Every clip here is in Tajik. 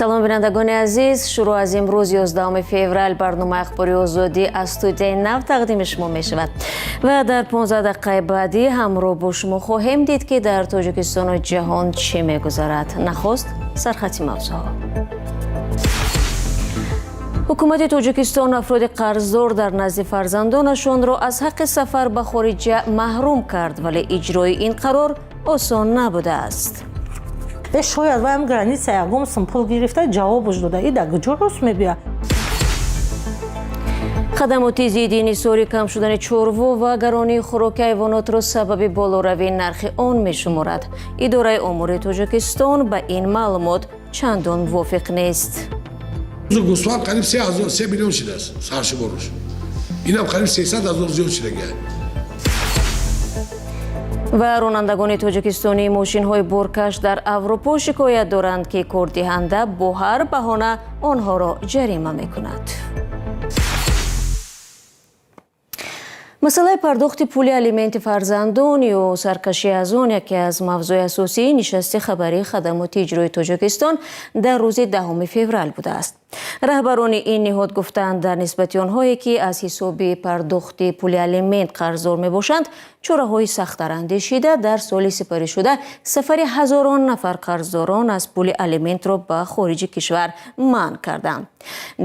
салом бинандагони азиз, шуруъ аз имрӯз 11 феврал барномаи ахбори озодӣ аз студияи нав тақдими шумо мешавад ва дар 15 дақиқаи баъдӣ ҳамроҳ бо шумо хоҳем дид ки дар тоҷикистону ҷаҳон чӣ мегузарад. Нахост сархати мавзӯъ. ҳукумати тоҷикистон афроди қарздор дар назди фарзандонашонро аз ҳаққи сафар ба хориҷа маҳрум кард, вале иҷрои ин қарор осон набудааст. Шояд ваям граница ягом сум пул гирифта ҷавобуш дода ида куҷо рост мебия. хадамоти зидди инҳисори кам шудани чорво ва гаронии хӯроки ҳайвонотро сабаби болоравии нархи он мешуморад. идораи омури тоҷикистон ба ин маълумот чандон мувофиқ нест. گوسفند قریب 3 میلیون شده است سرشمارش. اینم قریب 300,000 زیاد شده گه. ва ронандагони тоҷикистонии мошинҳои боркаш дар аврупо шикоят доранд ки кордиҳанда бо ҳар баҳона онҳоро ҷарима мекунад. масъалаи пардохти пули алименти фарзандон ё саркашӣ аз он яке аз мавзӯи асосии нишасти хабарии хадамоти иҷрои тоҷикистон дар рӯзи 10 феврал будааст. раҳбарони ин ниҳод гуфтанд дар нисбати онҳое ки аз ҳисоби пардохти пули алимент қарздор мебошанд чораҳои сахттар андешида дар соли сипаришуда сафари ҳазорон нафар қарздорон аз пули алиментро ба хориҷи кишвар манъ карданд.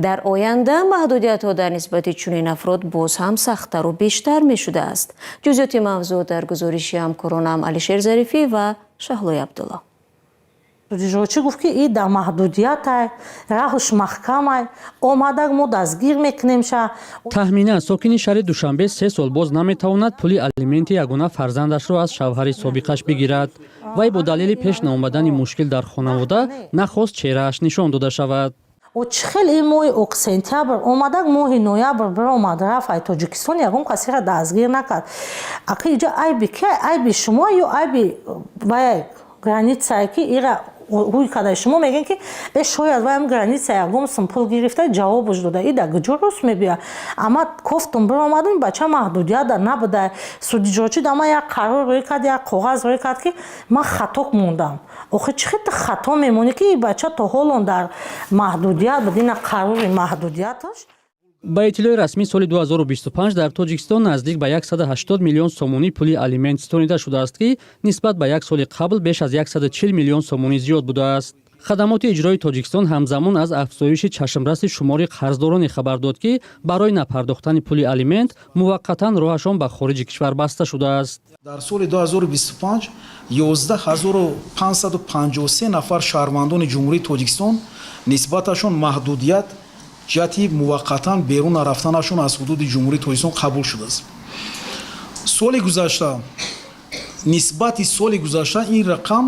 дар оянда маҳдудиятҳо дар нисбати чунин афрод боз ҳам сахттару бештар мешудааст. ҷузъиёти мавзӯъ дар гузориши ҳамкоронам Алишер Зарифӣ ва Шаҳлои Абдулло. Ҷоҷи гуфт ки и да маҳдудиятай раҳуш маҳкамай омадак мо дастгир мекунемша. тахминан сокини шаҳри Душанбе 3 сол боз наметавонад пули алименти ягона фарзандашро аз шавҳари собиқаш бигирад. вай бо далели пеш наомадани мушкил дар хонавода нахост чеҳрааш нишон дода шавад. Чихел ин моҳи сентябр омадак моҳи ноябр биромад рафт ай Тоҷикистон ягон касира дастгир накард. Аки иҷа айби ки айби шумо ё айби вай границае ки ира рӯй кадаи шумо мегӯен ки шояд ваям граница ягом сум пул гирифта ҷавобуш дода ида куҷо рост мебия. Ама кофтум биромадем бача маҳдудият набуда. суди ҷоҷи дама як қарор рӯй кард, як коғаз рӯй кард ки ман хаток мондам. охи чӣ хеле хато мемонӣ ки и бача то ҳолон дар маҳдудият бидина қарори маҳдудияташ. ба иттилои расмӣ соли 2025 дар тоҷикистон наздик ба 180 миллион сомонӣ пули алимент стонида шудааст ки нисбат ба як соли қабл беш аз 140 миллион сомонӣ зиёд будааст. хадамоти иҷрои тоҷикистон ҳамзамон аз афзоиши чашмраси шумори қарздороне хабар дод ки барои напардохтани пули алимент муваққатан роҳашон ба хориҷи кишвар баста шудааст. дар соли 2025 11553 нафар шаҳрвандони ҷумҳурии тоҷикистон нисбаташон маҳдудият ҷиҳати муваққатан берун рафтанашон аз ҳудуди ҷумҳурии тоҷикистон қабул шудааст. соли гузашта нисбати соли гузашта ин рақам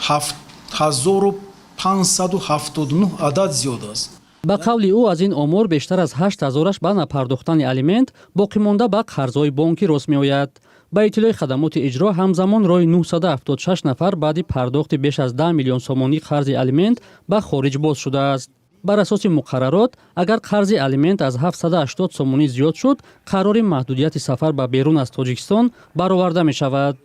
7579 адад зиёд аст. ба қавли ӯ аз ин омор бештар аз 8000-аш ба напардохтани алимент боқимонда ба қарзҳои бонкӣ рост меояд. ба иттилои хадамоти иҷро ҳамзамон роҳи 976 нафар баъди пардохти беш аз 10 миллион сомонӣ қарзи алимент ба хориҷ боз шудааст. бар асоси муқаррарот агар қарзи алимент аз 780 сомонӣ зиёд шуд қарори маҳдудияти сафар ба берун аз тоҷикистон бароварда мешавад.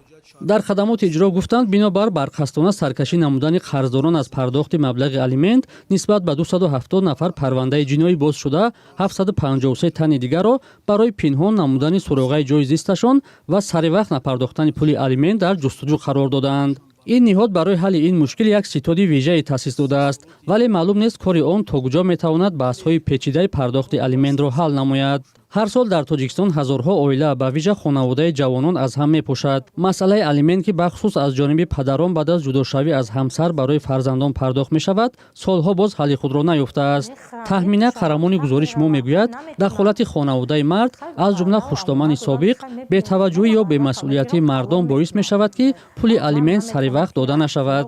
дар хадамоти иҷро гуфтанд бинобар барқастона саркашӣ намудани қарздорон аз пардохти маблағи алимент нисбат ба 270 нафар парвандаи ҷиноӣ боз шуда 753 тани дигарро барои пинҳон намудани суроғаи ҷои зисташон ва саривақт напардохтани пули алимент дар ҷустуҷӯ қарор доданд. ин ниҳод барои ҳалли ин мушкил як ситоди вижаи таъсис додааст, вале маълум нест кори он то куҷо метавонад баҳсҳои печидаи пардохти алиментро ҳал намояд. ҳар сол дар тоҷикистон ҳазорҳо оила ба вижа хонаводаи ҷавонон аз ҳам мепошад. масъалаи алимент ки бахусус аз ҷониби падарон баъд аз ҷудошавӣ аз ҳамсар барои фарзандон пардохт мешавад солҳо боз ҳалли худро наёфтааст. тахмина қарамони гузориш мо мегӯяд дахолати хонаводаи мард аз ҷумла хуштомани собиқ бетаваҷҷӯҳӣ ё бемасъулиятии мардон боис мешавад ки пули алимент саривақт дода нашавад.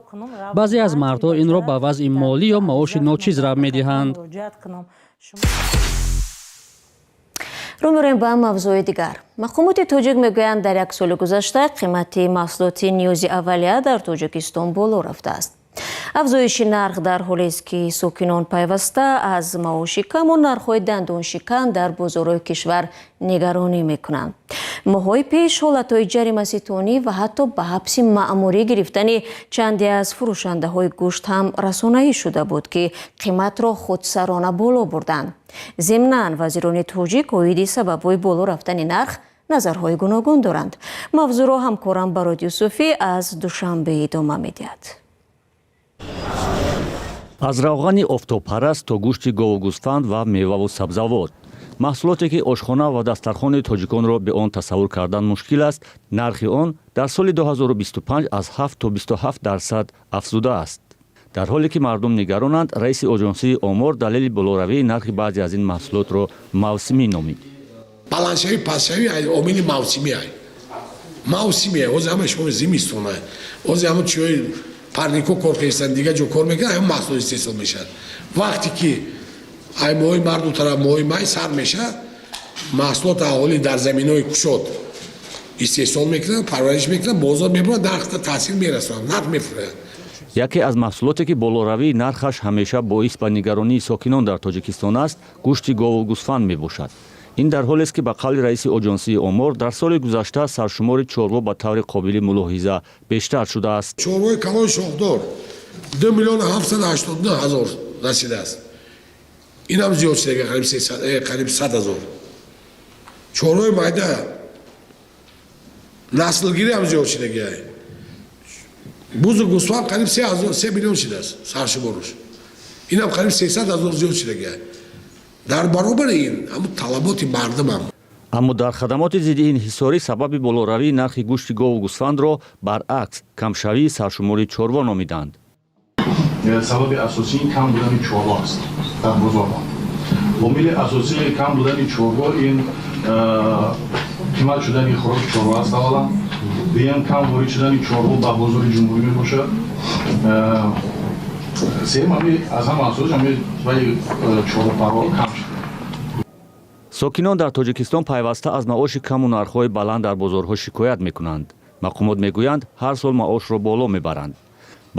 баъзе аз мардҳо инро ба вазъи молӣ ё маоши ночиз рабт медиҳанд. рӯ мебарем ба мавзӯи дигар. мақомоти тоҷик мегӯянд дар як соли гузашта қимати маҳсулоти ниёзи аввалия дар тоҷикистон боло рафтааст. афзоиши нарх дар ҳоле аст ки сокинон пайваста аз маоши каму нархҳои дандоншикан дар бозорҳои кишвар нигаронӣ мекунанд. моҳҳои пеш ҳолатҳои ҷаримаситонӣ ва ҳатто ба ҳабси маъмурӣ гирифтани чанде аз фурӯшандаҳои гӯшт ҳам расонаӣ шуда буд ки қиматро худсарона боло бурданд. зимнан вазирони тоҷик оиди сабабҳои боло рафтани нарх назарҳои гуногун доранд. мавзӯъро ҳамкорам Барод Юсуфӣ аз Душанбе идома медиҳад. аз равғани офтобпараст то гӯшти гову гӯсфанд ва меваву сабзавот, маҳсулоте ки ошхона ва дастархони тоҷиконро бе он тасаввур кардан мушкил аст, нархи он дар соли 2025 аз 7 то 27% афзудааст. дар ҳоле ки мардум нигаронанд, раиси оҷонсии омор далели болоравии нархи баъзе аз ин маҳсулотро мавсимӣ номид. баландшавӣ пастшавӣ омили мавсимӣ мавсимӣ ози ҳама шумо зимистона ози ҳама чиёи парнико кор кардистан дига ҷо кор мекунад ҳама маҳсулот истеҳсол мешавад. вақте ки ай моҳи марду тараф моҳи май сар мешавад, маҳсулот аҳолӣ дар заминҳои кушод истеҳсол мекунанд, парвариш мекунанд, бозор мебуранд, нархта таъсир мерасонанд, нарх мефурӯянд. яке аз маҳсулоте ки болоравии нархаш ҳамеша боис ба нигаронии сокинон дар тоҷикистон аст, гӯшти гову гӯсфанд мебошад. ин дар ҳоле аст ки ба қавли раиси оҷонсии омор, дар соли гузашта саршумори чорво ба таври қобили мулоҳиза бештар шудааст. чорвои калони шохдор 2 миллион 789 ҳазор расидааст. инам зиёд шудага қариб 100 ҳазор. чорвои майда наслгирӣ ҳам зиёд шудага. бузу гӯсфанд қариб 3 миллион шудааст саршумораш. инам қариб 300 ҳазор зиёд шудага. дар баробари ин ҳамун талаботи мардумам. аммо дар хадамоти зидди инҳисорӣ сабаби болоравии нархи гӯшти гову гӯсфандро баръакс камшавии саршумори чорво номиданд. сабаби асосии кам будани чорво аст дар бозорҳо. омили асосии кам будани чорво ин қимат шудани хӯроки чорво аст. аввалан дуюм кам ворид шудани чорво ба бозори ҷумҳурӣ мебошад. сеюм аз ҳама асосиш вай чорвопарво кам шуд. сокинон дар тоҷикистон пайваста аз маоши каму нархҳои баланд дар бозорҳо шикоят мекунанд. мақомот мегӯянд ҳар сол маошро боло мебаранд.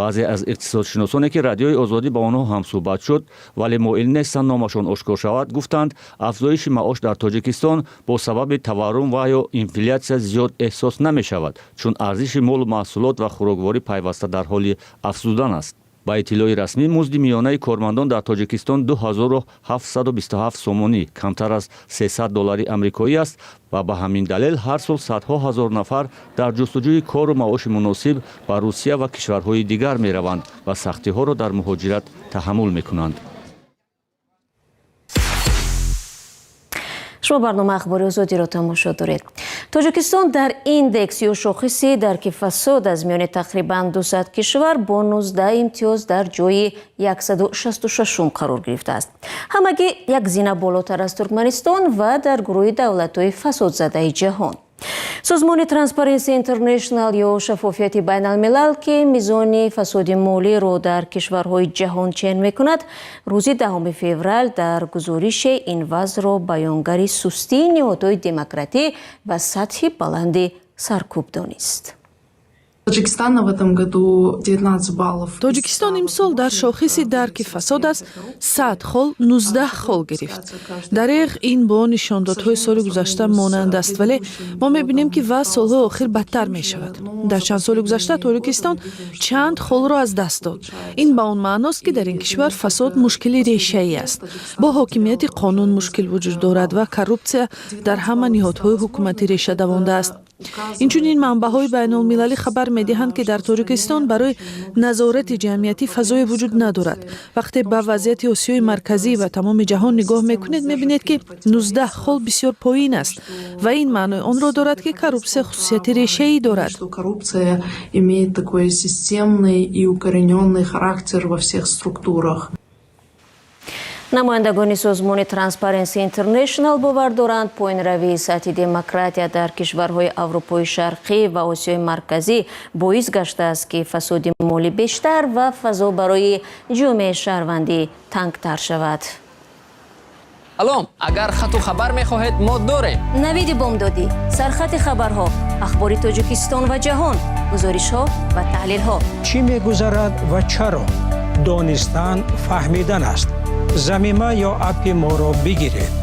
баъзе аз иқтисодшиносоне ки радиои озодӣ ба онҳо ҳамсӯҳбат шуд, вале моил нестанд номашон ошкор шавад, гуфтанд афзоиши маош дар тоҷикистон бо сабаби таваррум ва ё инфлятсия зиёд эҳсос намешавад, чун арзиши молу маҳсулот ва хӯрокворӣ пайваста дар ҳоли афзудан аст. ба иттилои расмӣ музди миёнаи кормандон дар тоҷикистон 2727 сомонӣ, камтар аз $300 амрикоӣ аст ва ба ҳамин далел ҳар сол садҳо ҳазор нафар дар ҷустуҷӯи кору маоши муносиб ба Русия ва кишварҳои дигар мераванд ва сахтиҳоро дар муҳоҷират таҳаммул мекунанд. шумо барнома ахбори озодиро тамошо доред. тоҷикистон дар индекс ё шохиси дарки фасод аз миёни тақрибан 200 кишвар бо 19 имтиёз дар ҷойи 166 қарор гирифтааст. ҳамагӣ як зина болотар аз Туркманистон ва дар гурӯҳи давлатҳои фасодзадаи ҷаҳон. созмони Transparency International ё шаффофияти байналмилал ки мизони фасоди молиро дар кишварҳои ҷаҳон чен мекунад, рӯзи 10 феврал дар гузорише ин вазъро баёнгари сустии ниҳодҳои демократӣ ва сатҳи баланди саркӯб донист. тоҷикистон имсол дар шохиси дарки фасод аст 100 хол 19 хол гирифт. дареғ ин бо нишондодҳои соли гузашта монанд аст, вале мо мебинем ки ва солҳои охир бадтар мешавад. дар чанд соли гузашта тоҷикистон чанд холро аз даст дод. ин ба он маъност ки дар ин кишвар фасод мушкили решаӣ аст. бо ҳокимияти қонун мушкил вуҷуд дорад ва коррупсия дар ҳама ниҳодҳои ҳукуматӣ реша давондааст. инчунин манбаъҳои байнулмилалӣ хабар медиҳанд ки дар тоҷикистон барои назорати ҷамъиятӣ фазое вуҷуд надорад. вақте ба вазъияти осиёи марказӣ ва тамоми ҷаҳон нигоҳ мекунед, мебинед ки 19 хол бисёр поин аст ва ин маънои онро дорад ки коррупсия хусусияти решаӣ дорад. Коррупция имеет такой системный и укорененный характер во всех структурах. намояндагони созмони Transparency International бовар доранд поинравии сатҳи демократия дар кишварҳои Аврупои Шарқӣ ва Осиёи Марказӣ боис гаштааст ки фасоди молӣ бештар ва фазо барои ҷомеаи шаҳрвандӣ тангтар шавад. салом, агар хату хабар мехоҳед мо дорем. навиди бомдодӣ, сархати хабарҳо, ахбори Тоҷикистон ва ҷаҳон, гузоришҳо ва таҳлилҳо. чӣ мегузарад ва чаро? دانستن فهمیدن است. ضمیمه یا اپی ما را بگیرید.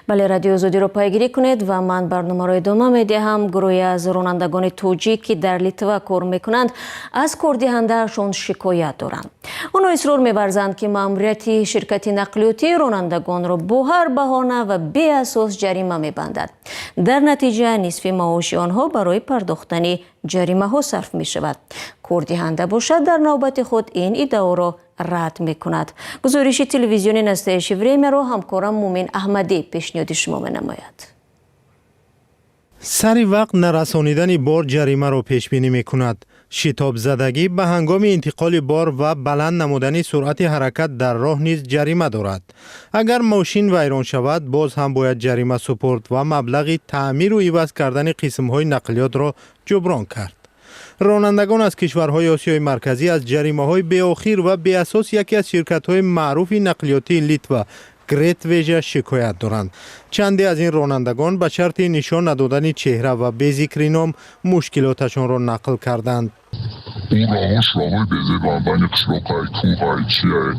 بله، رادیو زودی رو پیگیری کنید و من برنامه رو ادامه میدهم. گروهی از رانندگان توجی که در لیتوا کار میکنند از کاردهنده‌شان شکایت دارند. آنها اصرار می‌ورزند که ماموریت شرکت نقلیاتی رانندگان را با هر بهانه و بی اساس جریمه می‌بندد. در نتیجه نصف معاش آنها برای پرداختن جریمه ها صرف می شود. کاردهنده باشد در نوبت خود این ادعا را رد می کند. گزارش تلویزیونی نستایش وریمه را همکارم مومن احمدی پیشنهاد شما می نماید. سری وقت نرسانیدن بار جریمه را پیش بینی می کند. شتاب زدگی به هنگام انتقال بار و بلند نمودن سرعت حرکت در راه نیز جریمه دارد. اگر ماشین ویران شود باز هم باید جریمه سپرد و مبلغ تعمیر و عوض کردن قسم‌های نقلیات را جبران کرد. رانندگان از کشورهای آسیای مرکزی از جریمه‌های بی‌آخر و بی اساس یکی از شرکت‌های معروف نقلیاتی لیتوا گریت ویژه شکایت دارند. چندی از این رانندگان به شرط نشان ندادن چهره و بی ذکر نام مشکلاتشان را نقل کردند. اون راهاش راههای بیزه بین قشلاقای کوهای چیه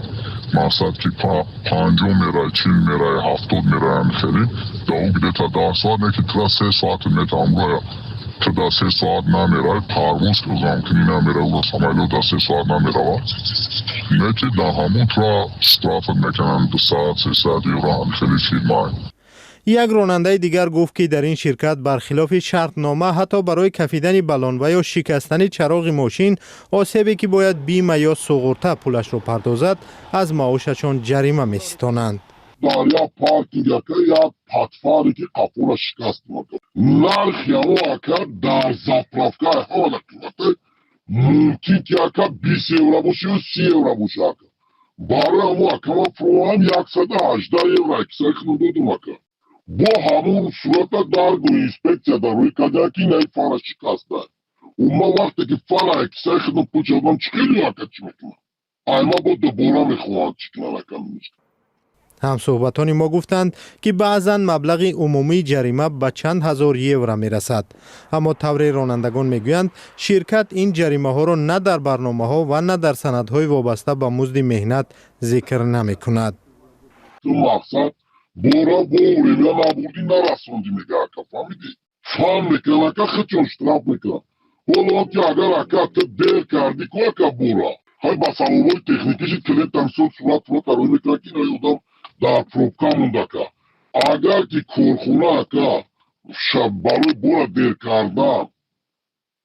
مقصد که 50 میره 40 میره 70 میره خیلی دا او گده تا 10 ساعت نه که ترا 3 ساعت میته امروی که دا 3 ساعت نمیره پرواز که زمکنی نمیره و سمایلو دا 3 ساعت نمیره نه که دا همون ترا سترافت میکنن 2 ساعت 3 ساعت ایران خیلی چید مای. یک راننده دیگر گفت که در این شرکت برخلاف شرطنامه حتی برای کفیدن بلان و یا شکستن چراغ ماشین آسیبی که باید بیمه یا سوغورته پولش رو پردازد از معاششان جریمه می‌ستانند. در یا پارکینگ یا پتفاری که قفول شکست مورد نرخ یا اکر در زاپرافکای حالا قیمته ممکن که اکر 20 یورو باشه و 30 یورو باشه اکر برای همون اکر فروان 118 یورو اکسای خنودودم اکر با همون صورت درگو اینسپکسیا در روی کده که نهی فارا شکسته اما وقتی که فارا اکسای خنود پوچادم چکلی اکر چی میکنم ایما با دوباره میخوان چکنن اکر میشت. هم صحبتان ما گفتند که بعضاً مبلغ عمومی جریمه به چند هزار یورو می رسد. اما طور رانندگان می گویند شرکت این جریمه ها را نه در برنامه ها و نه در سندهای وابسته به مزد مهنت ذکر نمی کند. تو مقصد بورا بوری یا نبودی نرسوندی میگه اکا فهمیدی؟ فهم میکن اکا خچون شتراف میکن. ولی که اگر اکا تو دیر کردی که اکا بورا های با سبابای تکنیکیشی کلیت تنسون صورت روی میکنه که اینای ادام در پروبکا مونده که اگر که کورخونه اکا برای بورا دیر کردن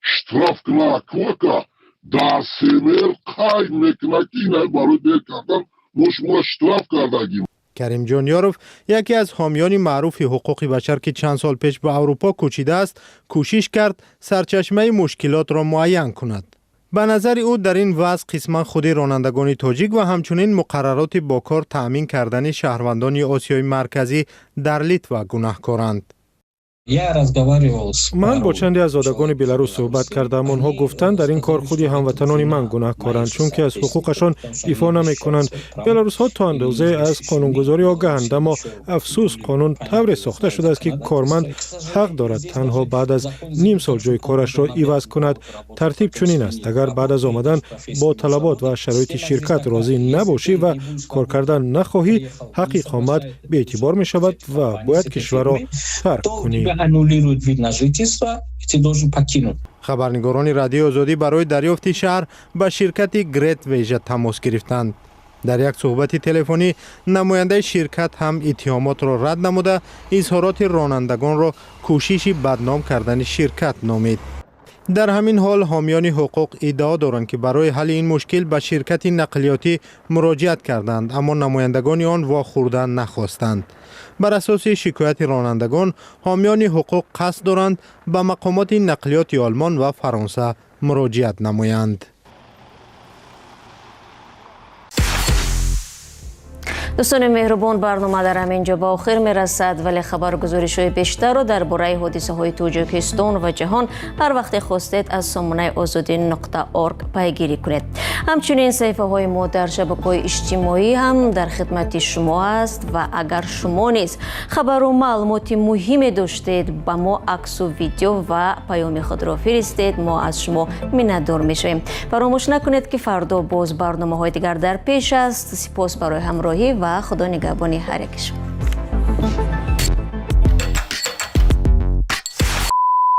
شتراف کنه اکا در سیمیر قاید میکنه که اینای برای دیر کردن مشمول شتراف کردگی. کریم جانیاروف یکی از حامیان معروف حقوق بشر که چند سال پیش به اروپا کوچیده است کوشش کرد سرچشمه مشکلات را معین کند. به نظر او در این وضع قسما خود رانندگان تاجیک و همچنین مقررات با کار تأمین کردن شهروندان آسیای مرکزی در لیتوا گناهکارند. من با چندی از زادگان بلاروس صحبت کردم. آنها گفتند در این کار خودی هموطنان من گناهکارند چون که از حقوقشان دفاع نمی‌کنند. بلاروس ها تا اندازه از قانونگذاری آگاهند، اما افسوس قانون طوری ساخته شده است که کارمند حق دارد تنها بعد از نیم سال جای کارش را عوض کند. ترتیب چنین است: اگر بعد از آمدن با طلبات و شرایط شرکت راضی نباشی و کار کردن نخواهی، حق اقامت به اعتبار می شود و باید کشور را ترک کنی. خبرنگاران رادیو آزادی برای دریافت شهر به شرکت گریت ویژه تماس گرفتند. در یک صحبت تلفنی نماینده شرکت هم اتهامات را رد نموده اظهارات رانندگان را کوشش بدنام کردن شرکت نامید. در همین حال حامیان حقوق ادعا دارند که برای حل این مشکل به شرکت نقلیاتی مراجعت کردند اما نمایندگان آن واخوردن نخواستند. بر اساس شکایت رانندگان حامیان حقوق قصد دارند به مقامات نقلیات آلمان و فرانسه مراجعت نمایند. دوستان مهربان، برنامه در همینجا با آخر میرسد، ولی خبرگزاری‌های بیشتر را درباره حادثه‌های تاجیکستان و جهان هر وقت خواستید از سامانه azadi.org پیگیری کنید. همچنین صفحه‌های ما در شبکه‌های اجتماعی هم در خدمت شما است و اگر شما نیز خبر و معلومات مهمی داشتید با ما عکس و ویدیو و پیام خود را فرستید، ما از شما منتظر میشویم. فراموش نکنید که فردا باز برنامه‌های دیگر در پیش است. سپاس برای همراهی و خدا نگهبان هر یک شما.